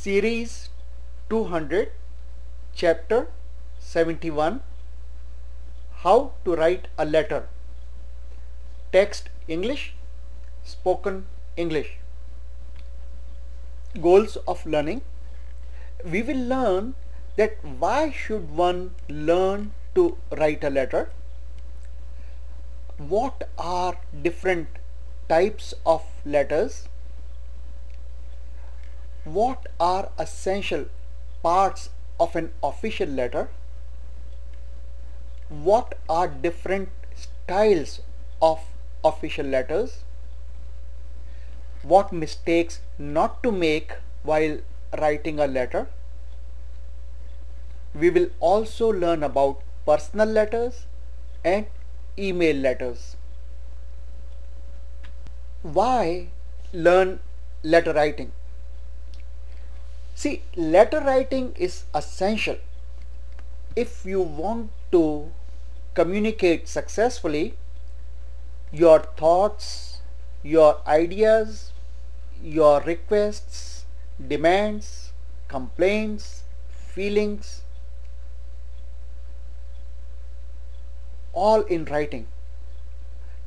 Series 200, Chapter 71, How to Write a Letter. Text English, Spoken English. Goals of learning. We will learn that why should one learn to write a letter? What are different types of letters? What are essential parts of an official letter? What are different styles of official letters? What mistakes not to make while writing a letter? We will also learn about personal letters and email letters. Why learn letter writing? See, letter writing is essential if you want to communicate successfully your thoughts, your ideas, your requests, demands, complaints, feelings, all in writing.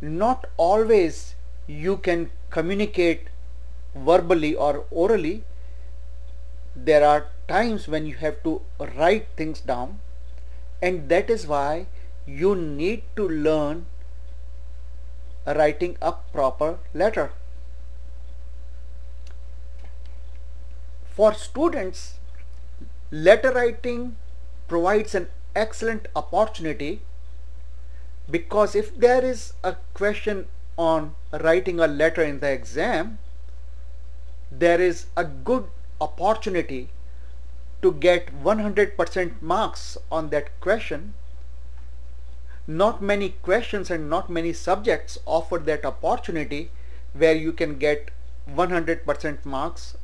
Not always you can communicate verbally or orally. There are times when you have to write things down, and that is why you need to learn writing a proper letter. For students, letter writing provides an excellent opportunity, because if there is a question on writing a letter in the exam, there is a good opportunity to get 100% marks on that question. Not many questions and not many subjects offer that opportunity where you can get 100% marks.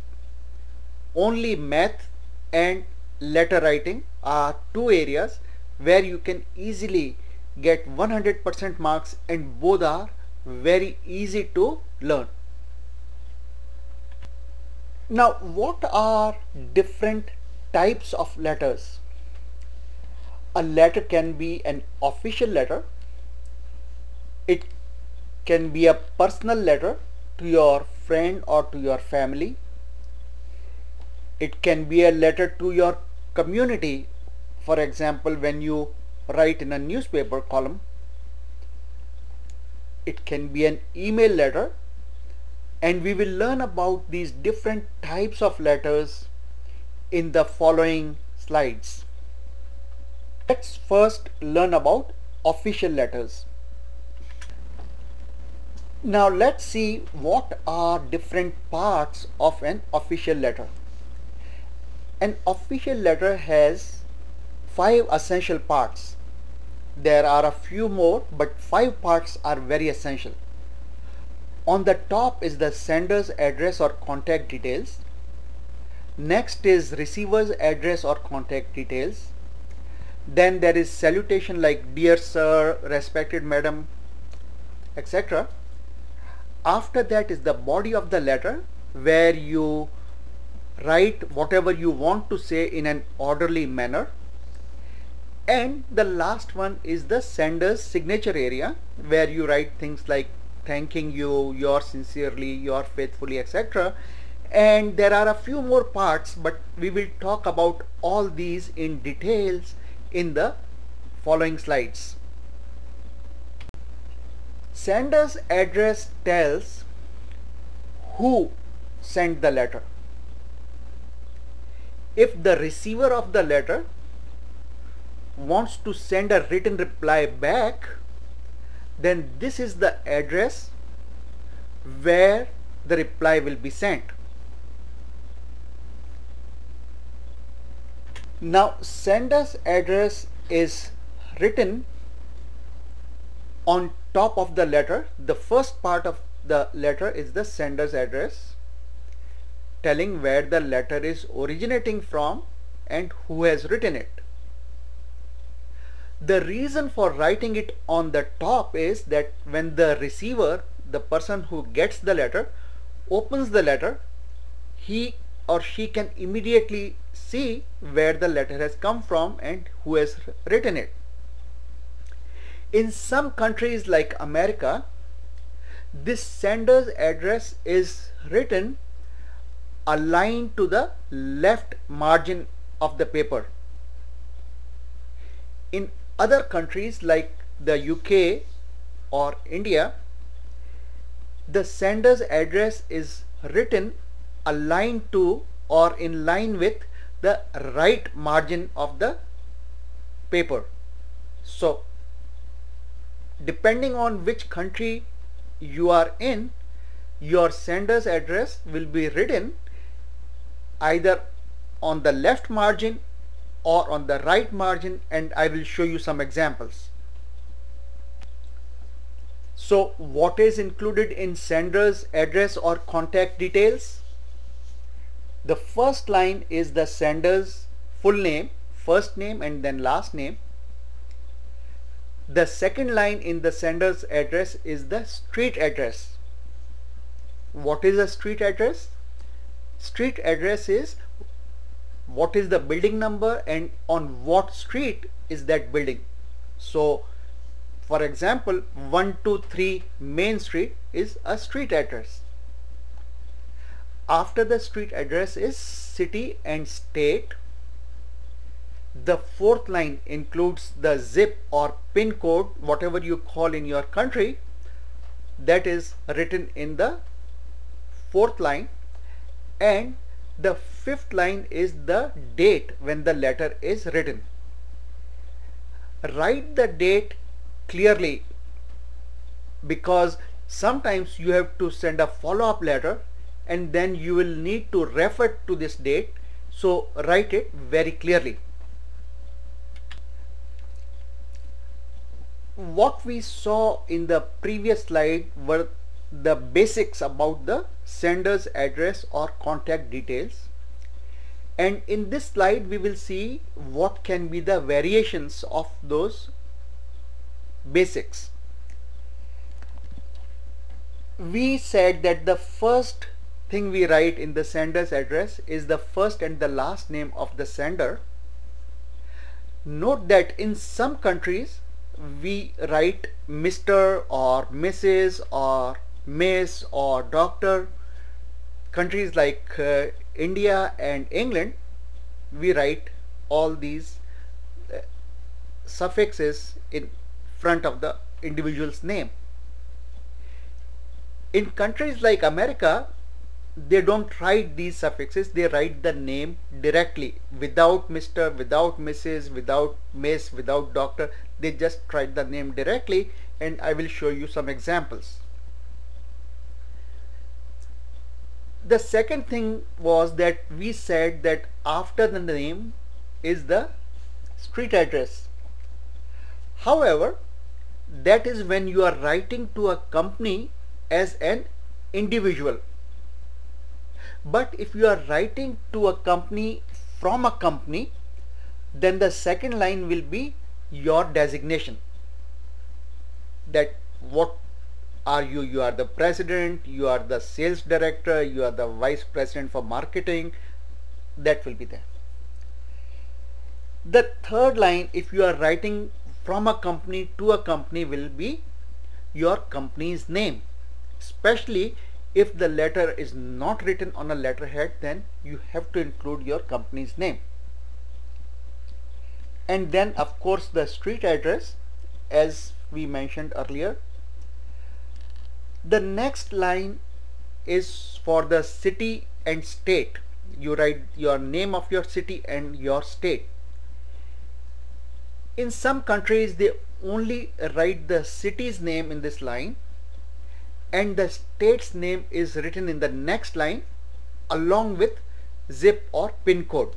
Only math and letter writing are two areas where you can easily get 100% marks, and both are very easy to learn. Now, what are different types of letters? A letter can be an official letter. It can be a personal letter to your friend or to your family. It can be a letter to your community. For example, when you write in a newspaper column. It can be an email letter, and we will learn about these different types of letters in the following slides. Let's first learn about official letters. Now let's see what are different parts of an official letter. An official letter has 5 essential parts. There are a few more, but 5 parts are very essential. On the top is the sender's address or contact details. Next is receiver's address or contact details. Then there is salutation like dear sir, respected madam, etc. After that is the body of the letter, where you write whatever you want to say in an orderly manner. And the last one is the sender's signature area, where you write things like thanking you, yours sincerely, yours faithfully, etc. And there are a few more parts, but we will talk about all these in details in the following slides. Sender's address tells who sent the letter. If the receiver of the letter wants to send a written reply back, then this is the address where the reply will be sent. Now, sender's address is written on top of the letter. The first part of the letter is the sender's address, telling where the letter is originating from and who has written it. The reason for writing it on the top is that when the receiver, the person who gets the letter, opens the letter, he or she can immediately see where the letter has come from and who has written it. In some countries like America, this sender's address is written aligned to the left margin of the paper. In other countries like the UK or India, the sender's address is written aligned to or in line with the right margin of the paper. So depending on which country you are in, your sender's address will be written either on the left margin or on the right margin, and I will show you some examples. So what is included in sender's address or contact details? The first line is the sender's full name, first name and then last name. The second line in the sender's address is the street address. What is a street address? Street address is what is the building number and on what street is that building. So for example, 123 Main Street is a street address. After the street address is city and state. The fourth line includes the zip or pin code, whatever you call in your country, that is written in the fourth line. And the fifth line is the date when the letter is written. Write the date clearly, because sometimes you have to send a follow-up letter and then you will need to refer to this date, so write it very clearly. What we saw in the previous slide were the basics about the sender's address or contact details, and in this slide we will see what can be the variations of those basics. We said that the first thing we write in the sender's address is the first and the last name of the sender. Note that in some countries we write Mr. or Mrs. or Miss or Doctor. Countries like India and England, we write all these suffixes in front of the individual's name. In countries like America, they don't write these suffixes, they write the name directly without Mr., without Mrs., without Miss, without Doctor. They just write the name directly, and I will show you some examples. The second thing was that we said that after the name is the street address. However, that is when you are writing to a company as an individual. But if you are writing to a company from a company, then the second line will be your designation. That what are you? You are the president, you are the sales director, you are the vice president for marketing. That will be there. The third line, if you are writing from a company to a company, will be your company's name. Especially if the letter is not written on a letterhead, then you have to include your company's name. And then of course the street address, as we mentioned earlier. The next line is for the city and state. You write your name of your city and your state. In some countries they only write the city's name in this line, and the state's name is written in the next line along with zip or pin code.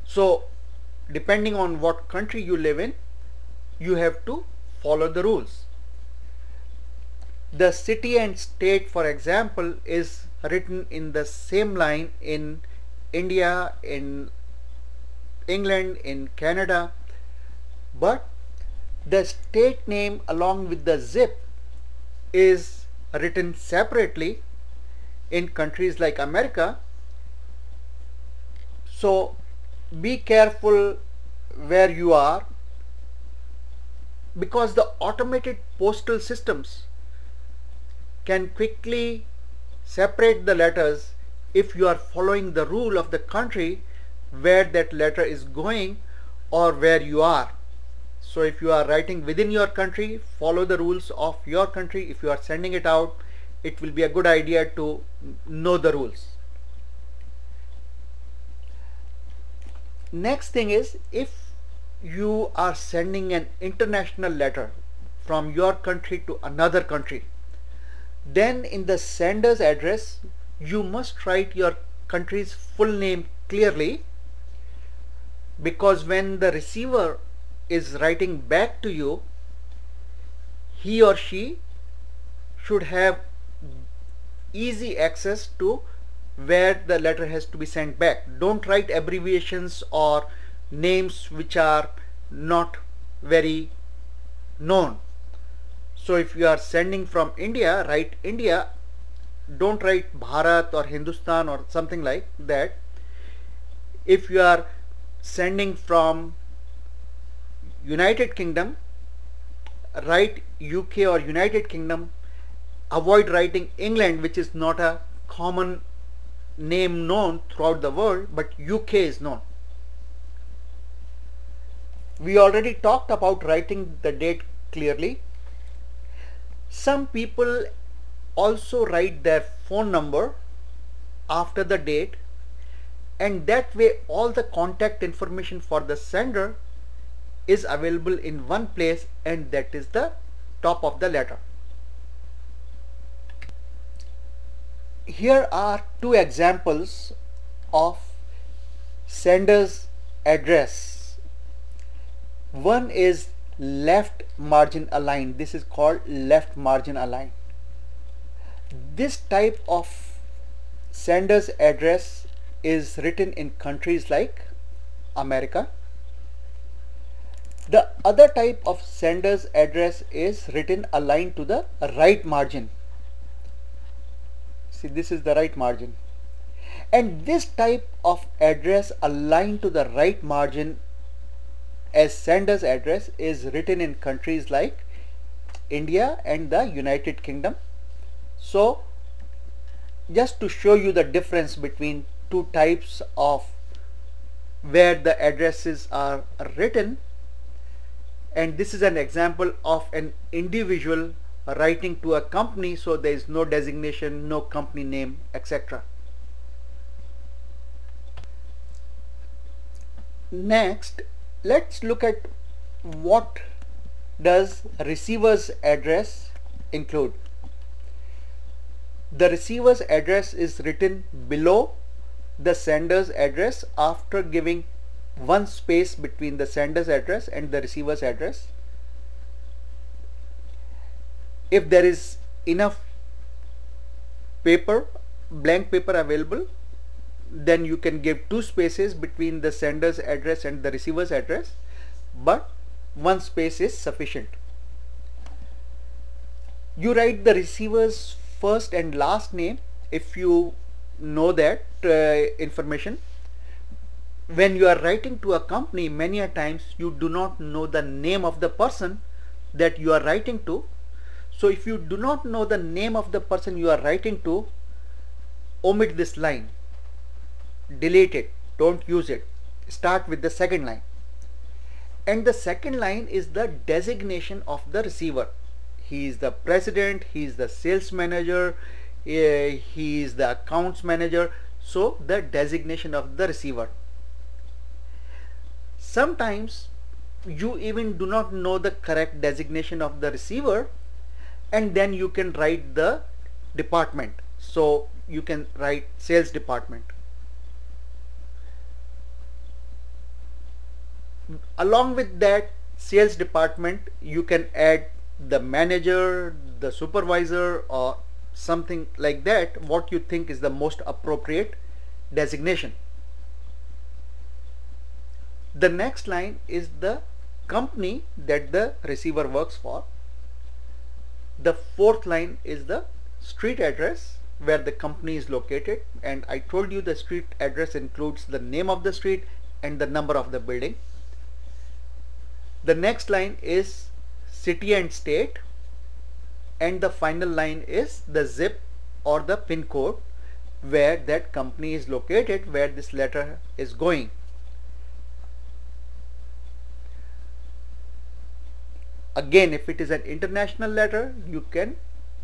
So depending on what country you live in, you have to follow the rules. The city and state, for example, is written in the same line in India, in England, in Canada, but the state name along with the zip is written separately in countries like America, So be careful where you are, because the automated postal systems can quickly separate the letters if you are following the rule of the country where that letter is going or where you are. So if you are writing within your country, follow the rules of your country. If you are sending it out, it will be a good idea to know the rules. Next thing is, if you are sending an international letter from your country to another country, then in the sender's address you must write your country's full name clearly, because when the receiver is writing back to you, he or she should have easy access to where the letter has to be sent back. Don't write abbreviations or names which are not very known. So if you are sending from India, write India. Don't write Bharat or Hindustan or something like that. If you are sending from United Kingdom, write UK or United Kingdom. Avoid writing England, which is not a common name known throughout the world, but UK is known. We already talked about writing the date clearly. Some people also write their phone number after the date, and that way all the contact information for the sender is available in one place, and that is the top of the letter. Here are two examples of sender's address. One is left margin aligned. This is called left margin aligned. This type of sender's address is written in countries like America. The other type of sender's address is written aligned to the right margin. See, this is the right margin. And this type of address aligned to the right margin as sender's address is written in countries like India and the United Kingdom. So just to show you the difference between two types of where the addresses are written, and this is an example of an individual writing to a company, so there is no designation, no company name, etc. Next, let's look at what does receiver's address include. The receiver's address is written below the sender's address after giving one space between the sender's address and the receiver's address. If there is enough paper, blank paper available, then you can give two spaces between the sender's address and the receiver's address, but one space is sufficient. You write the receiver's first and last name if you know that information. When you are writing to a company, many a times you do not know the name of the person that you are writing to. So if you do not know the name of the person you are writing to, omit this line, delete it, don't use it. Start with the second line. And the second line is the designation of the receiver. He is the president, he is the sales manager, he is the accounts manager. So the designation of the receiver. Sometimes you even do not know the correct designation of the receiver, and then you can write the department. So you can write sales department. Along with that sales department, you can add the manager, the supervisor, or something like that, what you think is the most appropriate designation. The next line is the company that the receiver works for. The fourth line is the street address, where the company is located, and I told you the street address includes the name of the street and the number of the building. The next line is city and state, and the final line is the zip or the pin code where that company is located, where this letter is going. Again, if it is an international letter, you can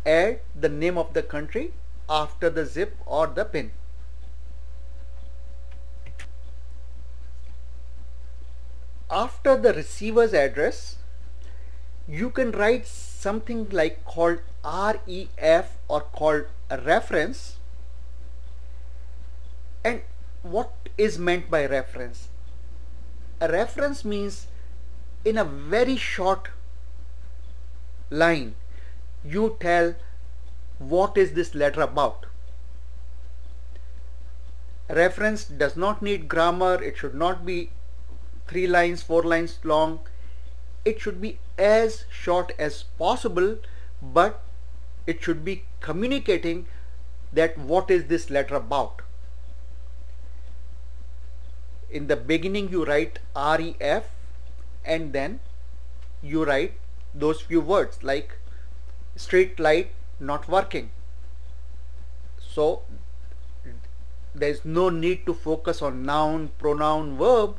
add the name of the country after the zip or the pin. After the receiver's address, you can write something like called REF or called a reference. And what is meant by reference? A reference means in a very short line you tell what is this letter about. A reference does not need grammar. It should not be 3 lines, 4 lines long. It should be as short as possible, but it should be communicating that what is this letter about. In the beginning you write REF and then you write those few words like street light not working. So there is no need to focus on noun, pronoun, verb,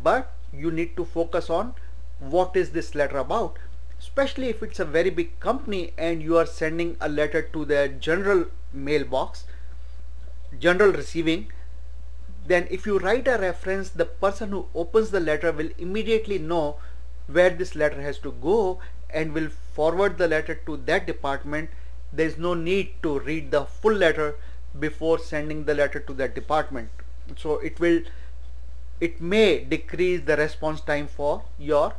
but you need to focus on what is this letter about, especially if it's a very big company and you are sending a letter to their general mailbox, general receiving. Then if you write a reference, the person who opens the letter will immediately know where this letter has to go and will forward the letter to that department. There is no need to read the full letter before sending the letter to that department. So it may decrease the response time for your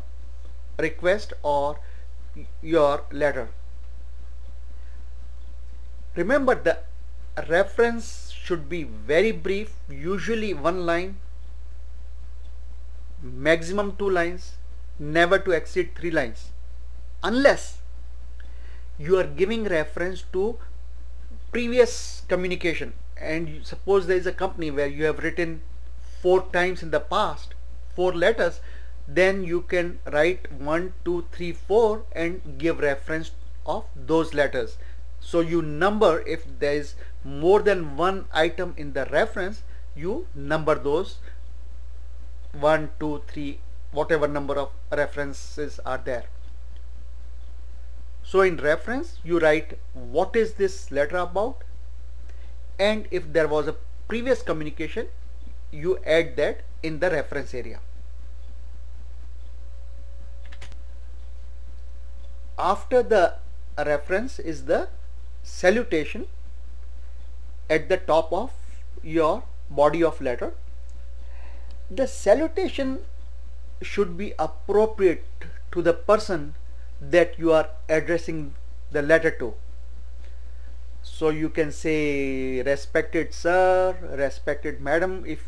request or your letter. Remember, the reference should be very brief, usually 1 line, maximum 2 lines, never to exceed 3 lines, unless you are giving reference to previous communication. And suppose there is a company where you have written 4 times in the past, 4 letters, then you can write 1, 2, 3, 4 and give reference of those letters. So you number, if there is more than 1 item in the reference, you number those 1, 2, 3, whatever number of references are there. So in reference you write what is this letter about, and if there was a previous communication you add that in the reference area. After the reference is the salutation at the top of your body of letter. The salutation should be appropriate to the person that you are addressing the letter to. So you can say respected sir, respected madam, if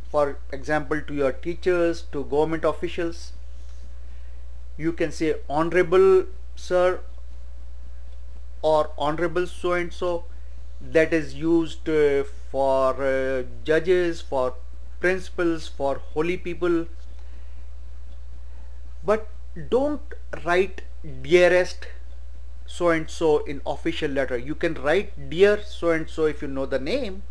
for example to your teachers, to government officials. You can say honorable sir or honorable so and so. That is used for judges, for principals, for holy people. But don't write dearest so and so in official letter. You can write dear so and so if you know the name,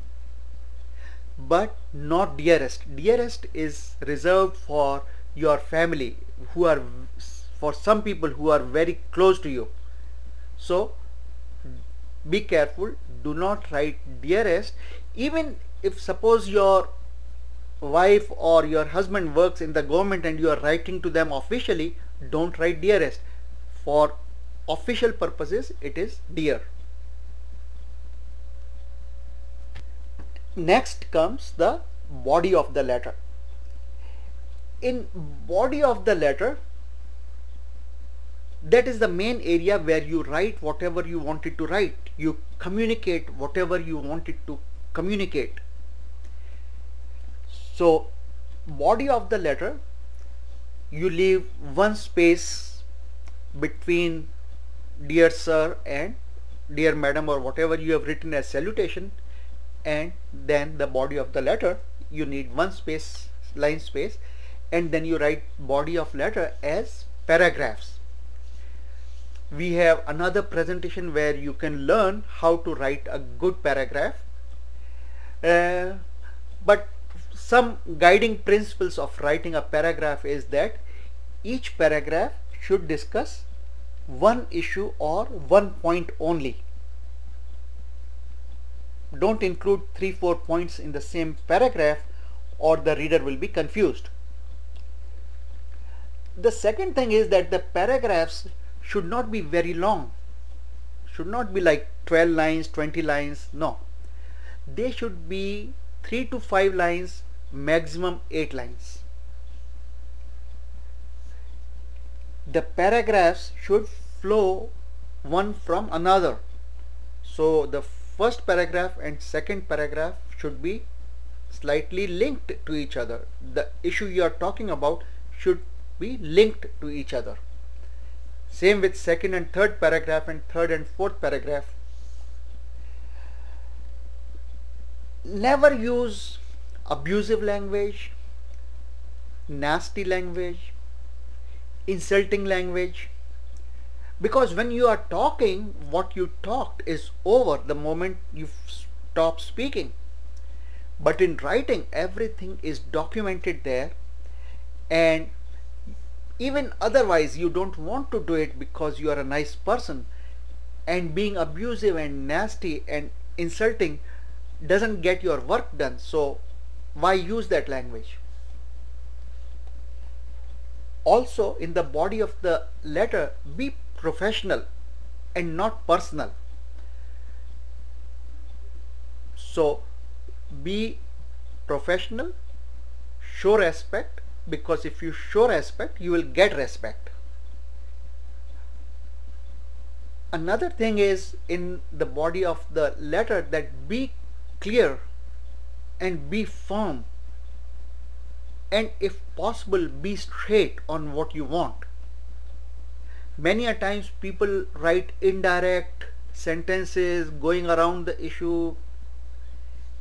but not dearest. Dearest is reserved for your family, who are, for some people who are very close to you. So be careful, do not write dearest. Even if suppose your wife or your husband works in the government and you are writing to them officially, don't write dearest. For official purposes it is dear. Next comes the body of the letter. In body of the letter, that is the main area where you write whatever you wanted to write. You communicate whatever you wanted to communicate. So body of the letter, you leave 1 space between dear sir and dear madam or whatever you have written as salutation, and then the body of the letter you need one space, line space, and then you write body of letter as paragraphs. We have another presentation where you can learn how to write a good paragraph, but some guiding principles of writing a paragraph is that each paragraph should discuss one issue or one point only. Don't include 3-4 points in the same paragraph or the reader will be confused. The second thing is that the paragraphs should not be very long, should not be like 12 lines, 20 lines, no. They should be 3 to 5 lines, maximum 8 lines. The paragraphs should flow one from another. So the first paragraph and second paragraph should be slightly linked to each other. The issue you are talking about should be linked to each other. Same with second and third paragraph and third and fourth paragraph. Never use abusive language, nasty language, insulting language, because when you are talking, what you talked is over the moment you stop speaking. But in writing, everything is documented there, and even otherwise you don't want to do it because you are a nice person, and being abusive and nasty and insulting doesn't get your work done. So why use that language? Also, in the body of the letter, be professional and not personal. So be professional, show respect, because if you show respect, you will get respect. Another thing is in the body of the letter that be clear and be firm, and if possible be straight on what you want. Many a times people write indirect sentences going around the issue,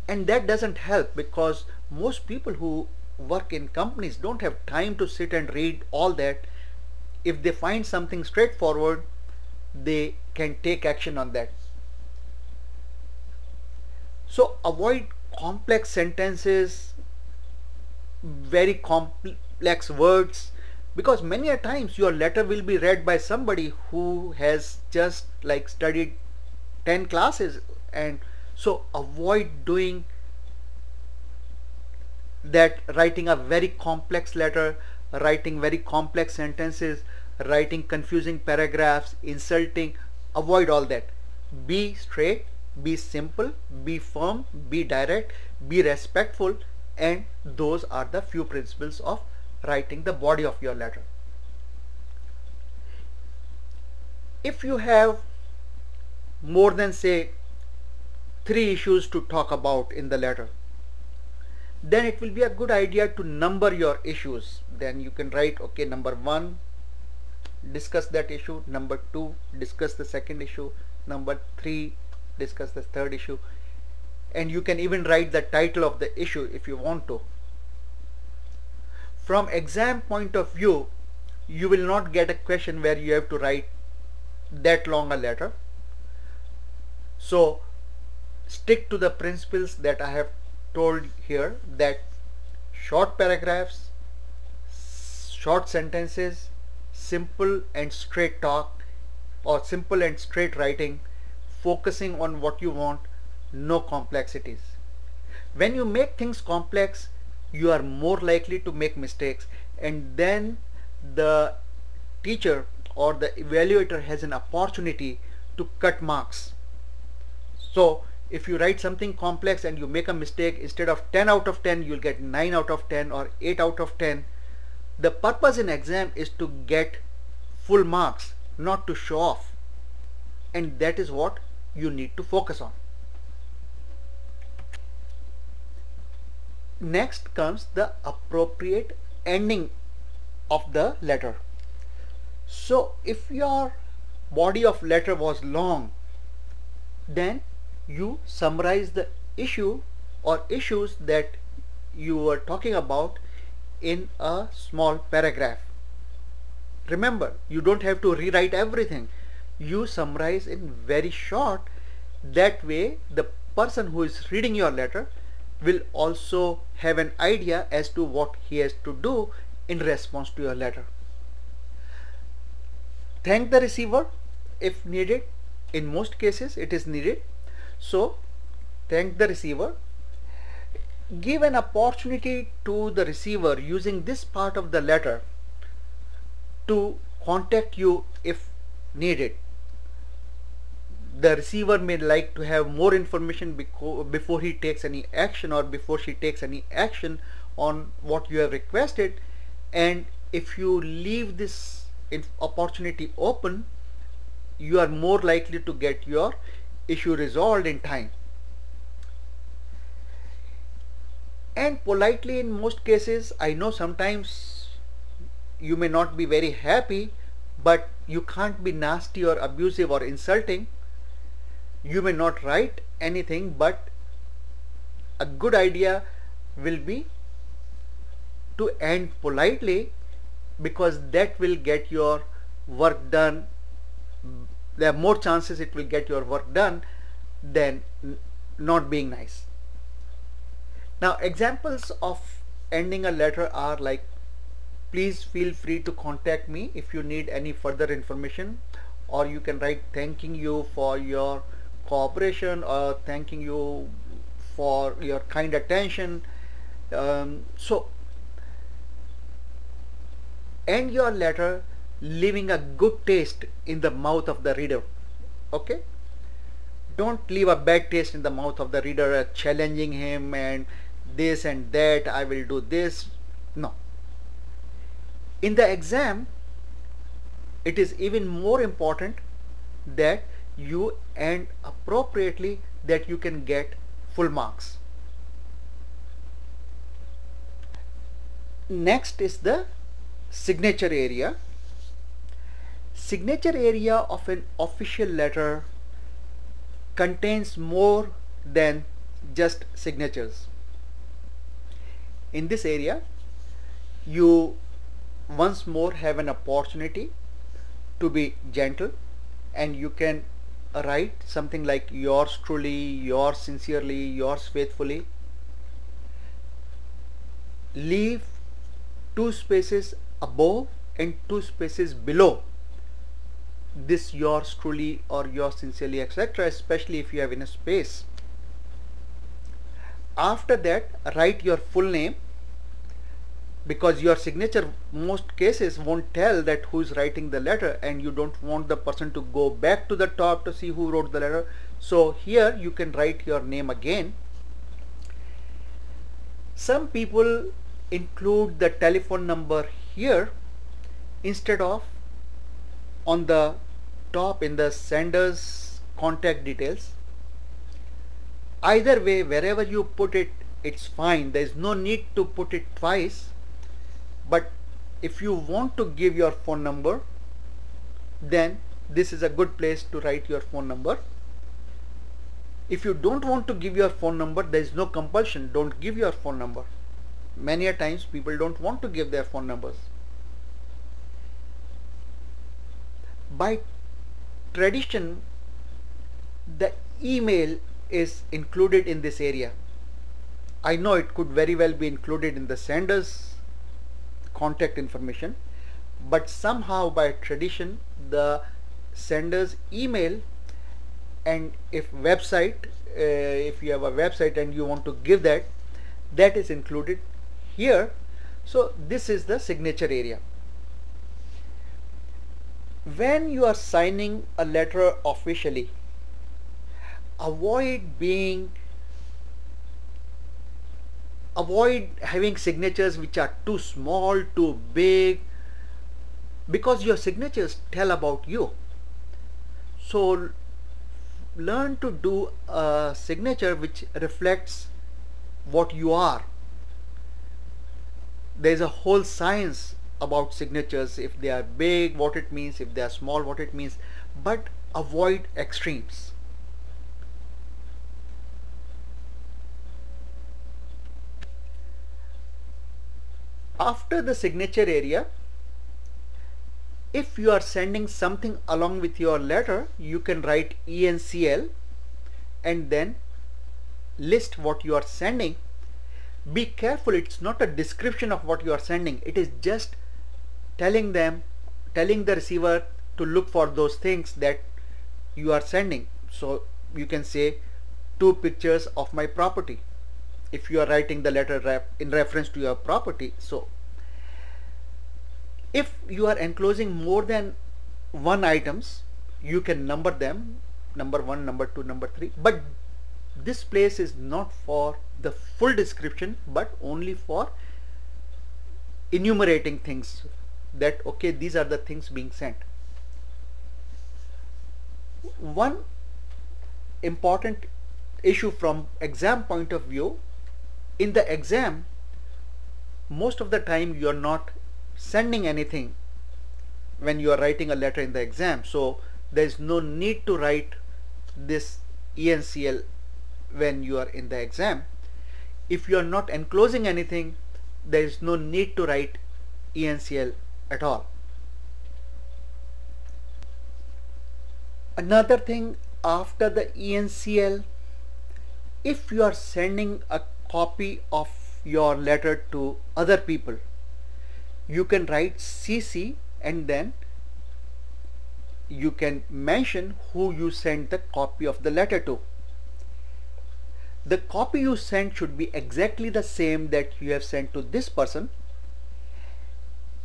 and that doesn't help because most people who work in companies don't have time to sit and read all that. If they find something straightforward, they can take action on that. So avoid complex sentences, very complex words, because many a times your letter will be read by somebody who has just like studied 10 classes, and so avoid doing that, writing a very complex letter, writing very complex sentences, writing confusing paragraphs, insulting. Avoid all that. Be straight, be simple, be firm, be direct, be respectful, and those are the few principles of writing the body of your letter. If you have more than say 3 issues to talk about in the letter, then it will be a good idea to number your issues. Then you can write, okay, number 1, discuss that issue, number 2, discuss the second issue, number 3, discuss the third issue, and you can even write the title of the issue if you want to. From exam point of view, you will not get a question where you have to write that long a letter. So stick to the principles that I have told here, that short paragraphs, short sentences, simple and straight talk or simple and straight writing, focusing on what you want, no complexities. When you make things complex, you are more likely to make mistakes, and then the teacher or the evaluator has an opportunity to cut marks. So if you write something complex and you make a mistake, instead of 10 out of 10 you'll get 9 out of 10 or 8 out of 10. The purpose in exam is to get full marks, not to show off, and that is what you need to focus on. Next comes the appropriate ending of the letter. So if your body of letter was long, Then you summarize the issue or issues that you were talking about in a small paragraph. Remember, you don't have to rewrite everything. You summarize in very short. That way the person who is reading your letter will also have an idea as to what he has to do in response to your letter. Thank the receiver if needed. In most cases it is needed. So thank the receiver. Give an opportunity to the receiver using this part of the letter to contact you if needed. The receiver may like to have more information before he takes any action or before she takes any action on what you have requested, and if you leave this opportunity open, you are more likely to get your issue resolved in time. And politely, in most cases, I know sometimes you may not be very happy, but you can't be nasty or abusive or insulting. You may not write anything, but a good idea will be to end politely, because that will get your work done. There are more chances it will get your work done than not being nice. Now, examples of ending a letter are like, please feel free to contact me if you need any further information, or you can write thanking you for your cooperation or thanking you for your kind attention. So end your letter leaving a good taste in the mouth of the reader. Okay, don't leave a bad taste in the mouth of the reader, challenging him and this and that, I will do this. No. In the exam, it is even more important that you end appropriately, that you can get full marks. Next is the signature area. Signature area of an official letter contains more than just signatures. In this area, you once more have an opportunity to be gentle, and you can write something like yours truly, yours sincerely, yours faithfully. Leave 2 spaces above and 2 spaces below this yours truly or yours sincerely, etc., especially if you have in a space. After that, write your full name, because your signature most cases won't tell that who is writing the letter, and you don't want the person to go back to the top to see who wrote the letter. So here you can write your name again. Some people include the telephone number here instead of on the top in the sender's contact details. Either way, wherever you put it, it's fine. There is no need to put it twice. But if you want to give your phone number, then this is a good place to write your phone number. If you don't want to give your phone number, there is no compulsion. Don't give your phone number. Many a times people don't want to give their phone numbers. By tradition, the email is included in this area. I know it could very well be included in the sender's contact information, but somehow by tradition the sender's email, and if website, if you have a website and you want to give that, that is included here. So this is the signature area. When you are signing a letter officially, avoid having signatures which are too small, too big, because your signatures tell about you. So learn to do a signature which reflects what you are. There is a whole science about signatures. If they are big, what it means; if they are small, what it means. But avoid extremes. After the signature area, if you are sending something along with your letter, you can write ENCL and then list what you are sending. Be careful, it's not a description of what you are sending. It is just telling the receiver to look for those things that you are sending. So you can say 2 pictures of my property if you are writing the letter in reference to your property. So if you are enclosing more than 1 items, you can number them, number 1, number 2, number 3, but this place is not for the full description but only for enumerating things, that okay, these are the things being sent. One important issue from exam point of view, in the exam most of the time you are not sending anything when you are writing a letter in the exam, so there is no need to write this ENCL when you are in the exam. If you are not enclosing anything, there is no need to write ENCL at all. Another thing, after the ENCL, if you are sending a copy of your letter to other people, you can write CC and then you can mention who you sent the copy of the letter to. The copy you sent should be exactly the same that you have sent to this person.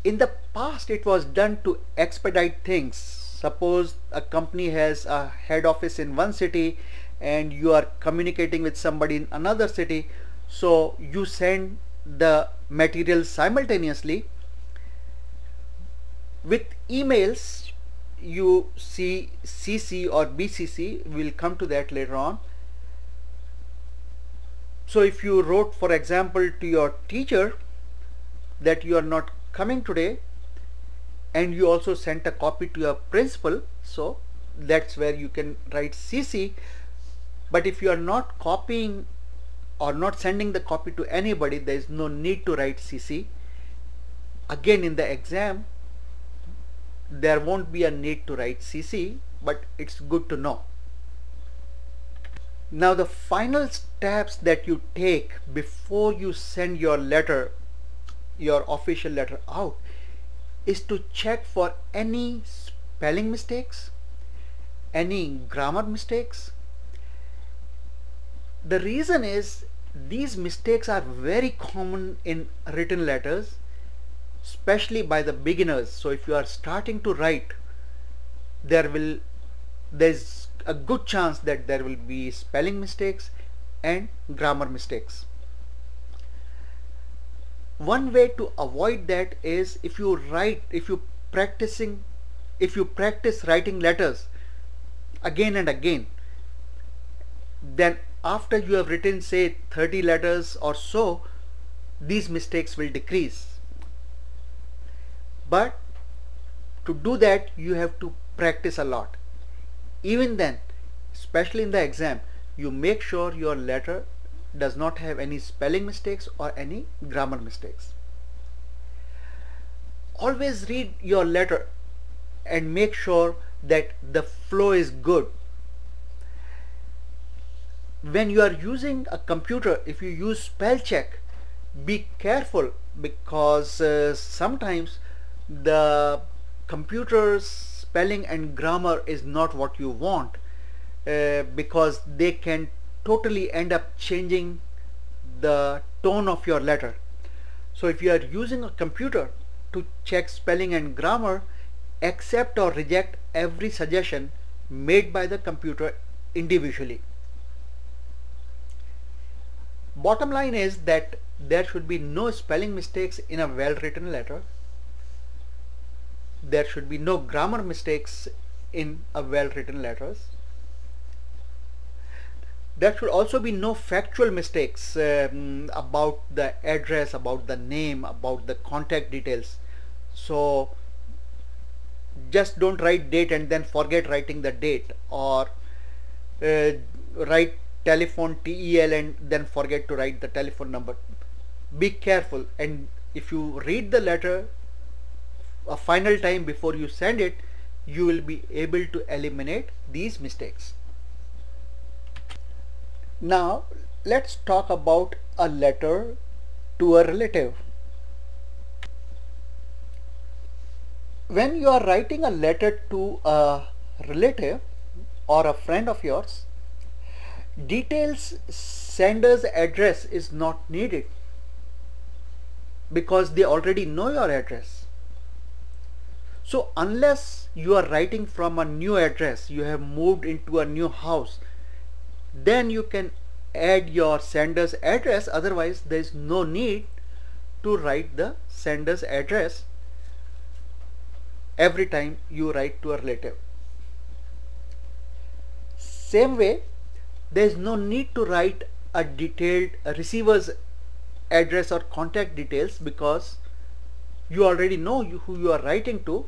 In the past it was done to expedite things. Suppose a company has a head office in one city and you are communicating with somebody in another city, so you send the material simultaneously. With emails you see CC or BCC, we'll come to that later on. So if you wrote, for example, to your teacher that you are not coming today and you also sent a copy to your principal, so that's where you can write CC. But if you are not copying or not sending the copy to anybody, there is no need to write CC. Again, in the exam there won't be a need to write CC, but it's good to know. Now the final steps that you take before you send your letter, your official letter out, is to check for any spelling mistakes, any grammar mistakes. The reason is these mistakes are very common in written letters, especially by the beginners. So if you are starting to write, there's a good chance that there will be spelling mistakes and grammar mistakes. One way to avoid that is if you practice writing letters again and again, then after you have written say 30 letters or so, these mistakes will decrease. But to do that you have to practice a lot. Even then, especially in the exam, you make sure your letter does not have any spelling mistakes or any grammar mistakes. Always read your letter and make sure that the flow is good. When you are using a computer, if you use spell check, be careful, because sometimes the computer's spelling and grammar is not what you want, because they can totally end up changing the tone of your letter. So if you are using a computer to check spelling and grammar, accept or reject every suggestion made by the computer individually. Bottom line is that there should be no spelling mistakes in a well-written letter. There should be no grammar mistakes in a well-written letters. There should also be no factual mistakes about the address, about the name, about the contact details. So just don't write date and then forget writing the date, or write telephone TEL and then forget to write the telephone number. Be careful and if you read the letter a final time before you send it, you will be able to eliminate these mistakes. Now let's talk about a letter to a relative. When you are writing a letter to a relative or a friend of yours, details sender's address is not needed because they already know your address. So unless you are writing from a new address, you have moved into a new house, then you can add your sender's address. Otherwise there is no need to write the sender's address every time you write to a relative. Same way, there is no need to write a detailed receiver's address or contact details because you already know who you are writing to,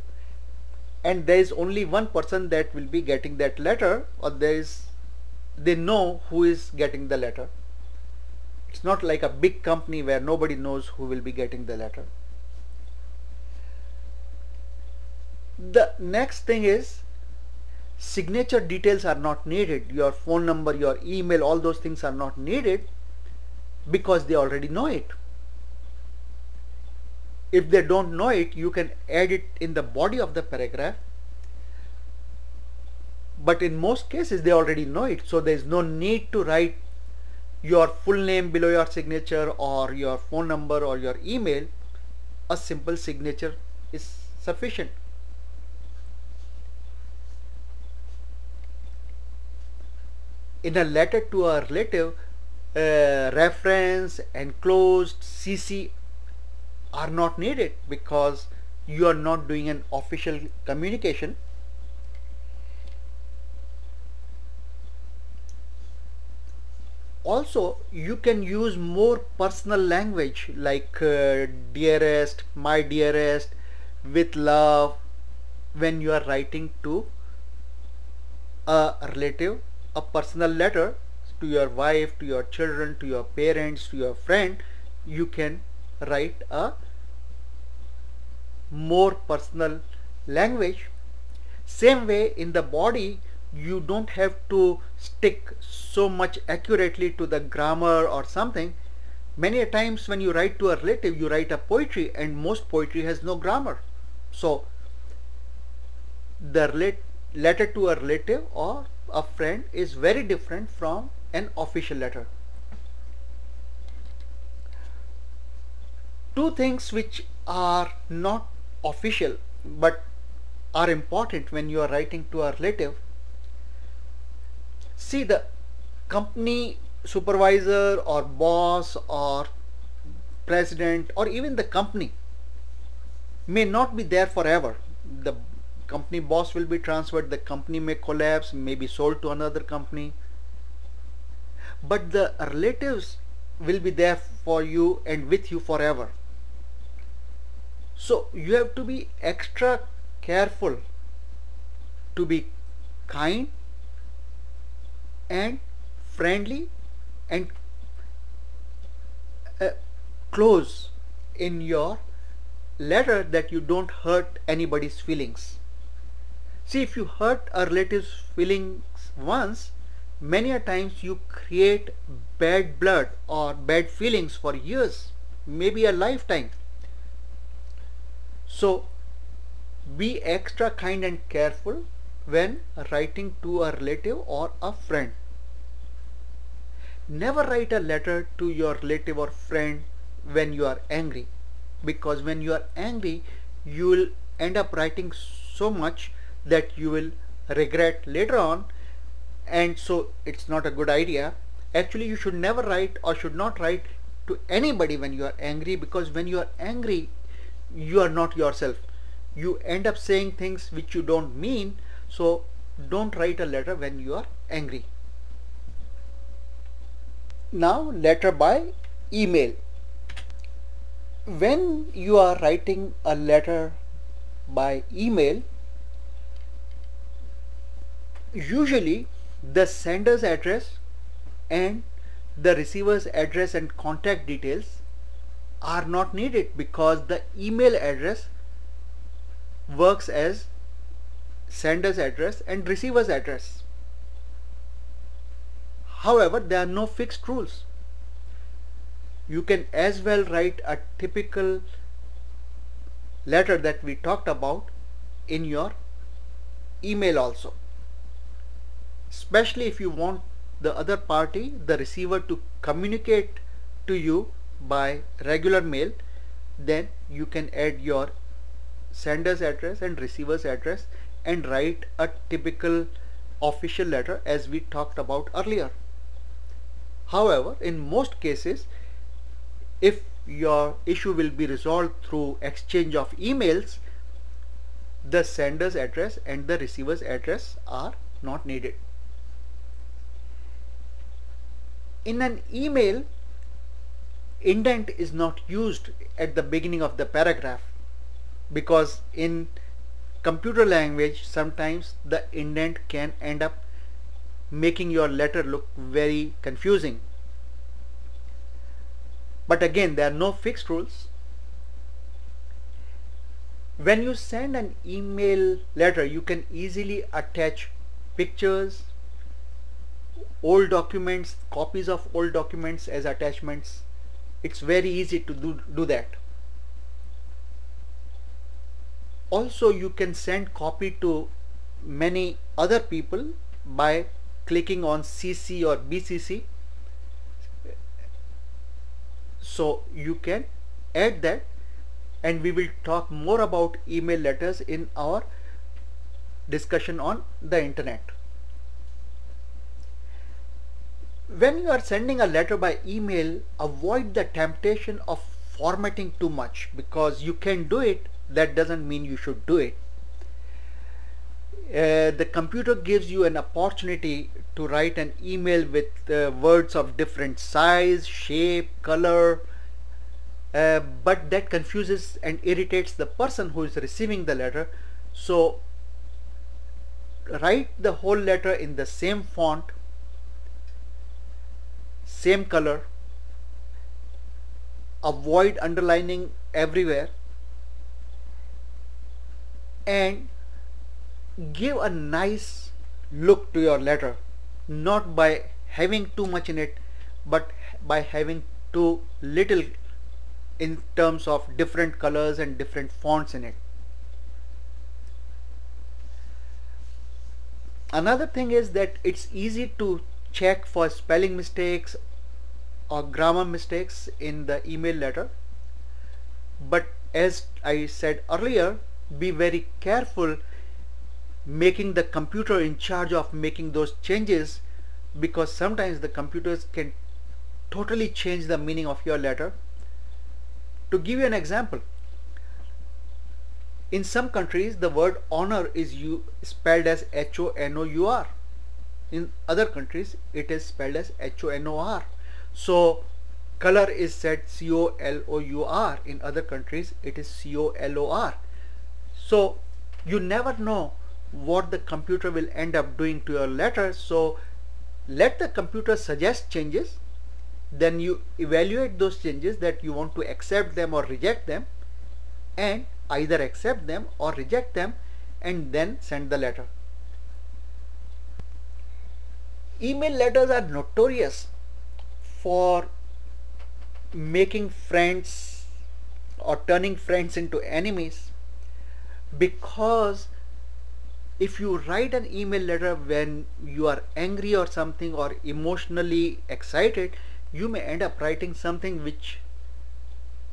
and there is only one person that will be getting that letter, or they know who is getting the letter. It's not like a big company where nobody knows who will be getting the letter. The next thing is signature details are not needed. Your phone number, your email, all those things are not needed because they already know it. If they don't know it, you can add it in the body of the paragraph, but in most cases they already know it, so there is no need to write your full name below your signature or your phone number or your email. A simple signature is sufficient. In a letter to a relative, reference, enclosed, CC are not needed because you are not doing an official communication. Also, you can use more personal language like dearest, my dearest, with love when you are writing to a relative. A personal letter to your wife, to your children, to your parents, to your friend, you can write a more personal language. Same way, in the body, you don't have to stick so much accurately to the grammar or something. Many a times when you write to a relative, you write a poetry, and most poetry has no grammar. So the letter to a relative or a friend is very different from an official letter. Two things which are not official but are important when you are writing to a relative. See, the company supervisor or boss or president or even the company may not be there forever. The company boss will be transferred, the company may collapse, may be sold to another company, but the relatives will be there for you and with you forever. So you have to be extra careful to be kind and friendly and close in your letter, that you don't hurt anybody's feelings. See, if you hurt a relative's feelings once, many a times you create bad blood or bad feelings for years, maybe a lifetime. So be extra kind and careful when writing to a relative or a friend. Never write a letter to your relative or friend when you are angry, because when you are angry you will end up writing so much that you will regret later on, and so it's not a good idea. Actually, you should never write or should not write to anybody when you are angry, because when you are angry you are not yourself. You end up saying things which you don't mean, so don't write a letter when you are angry. Now, letter by email. When you are writing a letter by email, usually the sender's address and the receiver's address and contact details are not needed because the email address works as sender's address and receiver's address. However, there are no fixed rules. You can as well write a typical letter that we talked about in your email also, especially if you want the other party, the receiver, to communicate to you by regular mail. Then you can add your sender's address and receiver's address and write a typical official letter as we talked about earlier. However, in most cases, if your issue will be resolved through exchange of emails, the sender's address and the receiver's address are not needed. In an email, indent is not used at the beginning of the paragraph because in computer language sometimes the indent can end up making your letter look very confusing. But again, there are no fixed rules. When you send an email letter, you can easily attach pictures, old documents, copies of old documents as attachments. It's very easy to do that. Also, you can send copy to many other people by clicking on CC or BCC. So you can add that, and we will talk more about email letters in our discussion on the internet. When you are sending a letter by email, avoid the temptation of formatting too much because you can do it. That doesn't mean you should do it. The computer gives you an opportunity to write an email with words of different size, shape, color, but that confuses and irritates the person who is receiving the letter. So write the whole letter in the same font, same color, avoid underlining everywhere, and give a nice look to your letter, not by having too much in it, but by having too little in terms of different colors and different fonts in it. Another thing is that it's easy to check for spelling mistakes or grammar mistakes in the email letter, but as I said earlier, be very careful making the computer in charge of making those changes, because sometimes the computers can totally change the meaning of your letter. To give you an example, in some countries the word honor is spelled as H-O-N-O-U-R. In other countries it is spelled as H-O-N-O-R. So color is said C-O-L-O-U-R. In other countries it is C-O-L-O-R. So you never know what the computer will end up doing to your letter. So let the computer suggest changes, then you evaluate those changes, that you want to accept them or reject them, and either accept them or reject them, and then send the letter. Email letters are notorious for making friends or turning friends into enemies, because if you write an email letter when you are angry or something, or emotionally excited, you may end up writing something which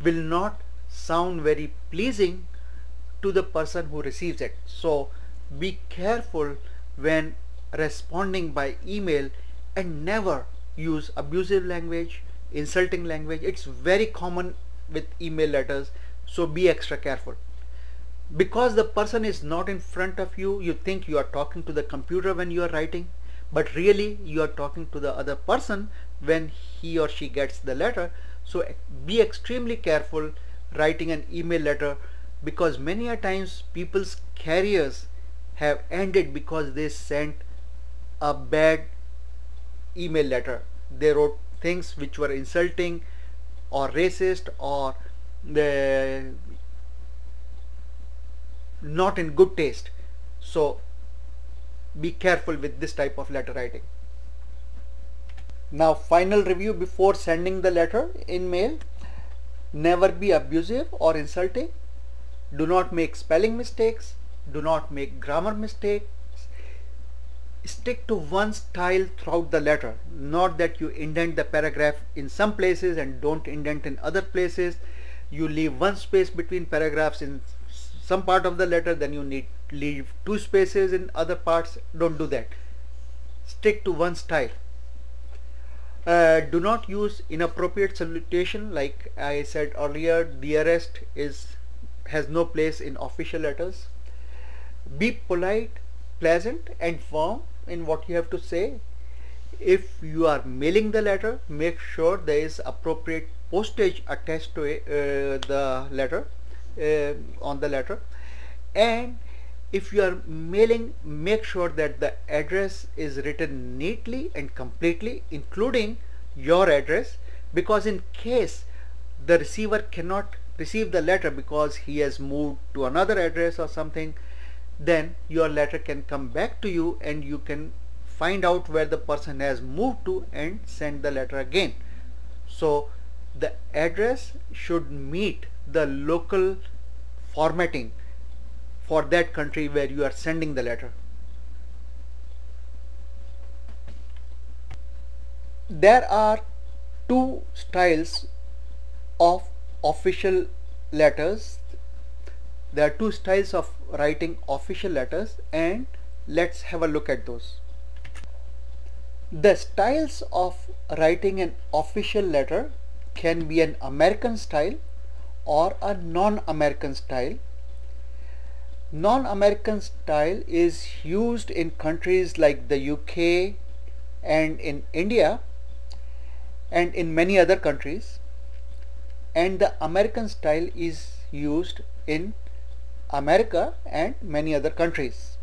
will not sound very pleasing to the person who receives it. So be careful when responding by email, and never use abusive language, insulting language. It's very common with email letters, so be extra careful. Because the person is not in front of you, you think you are talking to the computer when you are writing, but really you are talking to the other person when he or she gets the letter. So be extremely careful writing an email letter, because many a times people's careers have ended because they sent a bad email letter. They wrote things which were insulting or racist or the not in good taste. So be careful with this type of letter writing. Now, final review before sending the letter in mail. Never be abusive or insulting. Do not make spelling mistakes. Do not make grammar mistakes. Stick to one style throughout the letter. Not that you indent the paragraph in some places and don't indent in other places. You leave one space between paragraphs in some part of the letter, then you need leave two spaces in other parts. Don't do that. Stick to one style. Do not use inappropriate salutation. Like I said earlier, dearest has no place in official letters. Be polite, pleasant and firm in what you have to say. If you are mailing the letter, make sure there is appropriate postage attached to the letter, on the letter. And if you are mailing, make sure that the address is written neatly and completely, including your address, because in case the receiver cannot receive the letter because he has moved to another address or something, then your letter can come back to you and you can find out where the person has moved to and send the letter again. So the address should meet the local formatting for that country where you are sending the letter. There are two styles of official letters. There are two styles of writing official letters, and let's have a look at those. The styles of writing an official letter can be an American style or a non-American style. Non-American style is used in countries like the UK and in India and in many other countries, and the American style is used in America and many other countries.